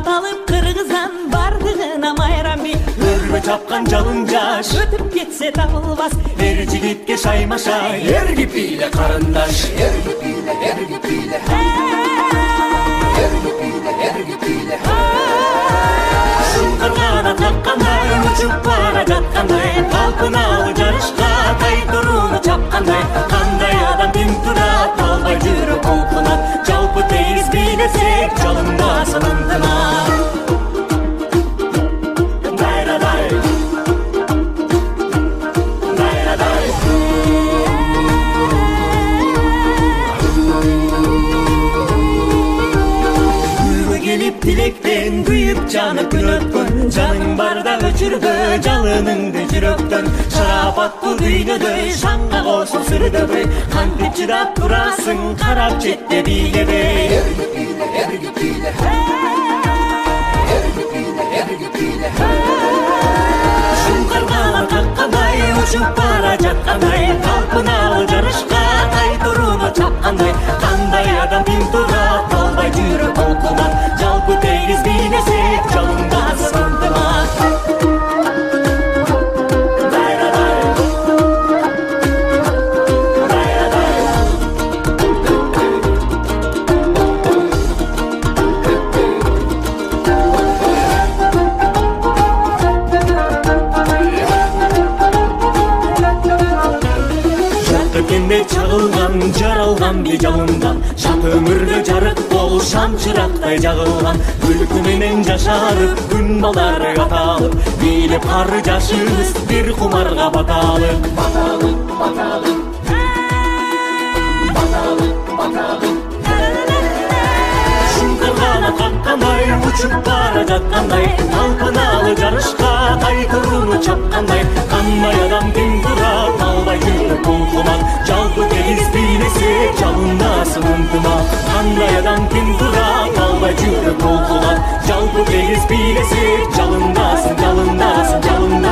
Alıp kırgızan bardığına mayram bir Örme çapkan calıncaş ötüp gitse tapılmaz. Her jigitke şaymaşa yer gibiyle karındaş. Yer gibiyle, yer gibiyle, yer gibiyle, yer gibiyle. Kırgana takkanday uçup para jatkanday talpınalı jarışka tayturunu çapkanday kanday adam pintura talbay жүрөк кулпунат жалпы тегиз бийлесек жалынбасын ынтымак. Dilekten duyup canı gün ötkün Canın barda öçürdü jalınыңды жүрөктөн Şarapat bu düynödө şanga koşun sürüdöbö Kantip çırap durasың karap çette biylebe. Yer gibiyle, yer gibiyle, yer gibiyle, yer gibiyle. Şunkargalar kakkanday uçup bara jatkanday talpınalı жарышка тайтуруну чапкандай кандай адам пинтура талбай жүрөк толкунат жалпы тегиз бийлесек жалынбасын ынтымак. Кенде чагылган жаралган би жалындан Шат өмүрдө жарык бол шам чырактай жагылган Күлкү менен жашарып күн балдары каталып Бийлеп кары жашыбыз бир кумарга баталып. Batalım, batalım, batalım, batalım. Шункаргана каккандай учуп бара жаткандай талпынаалы жарышка тайтуруну чапкандай кандай адам ким турат албай жүрөк кулкумат жалпы тегиз бийлесек жалындасын ынтымак. Кандай адам ким турат албай жүрөк кулкумат жалпы тегиз бийлесек жалындасын жалындасын жалындасын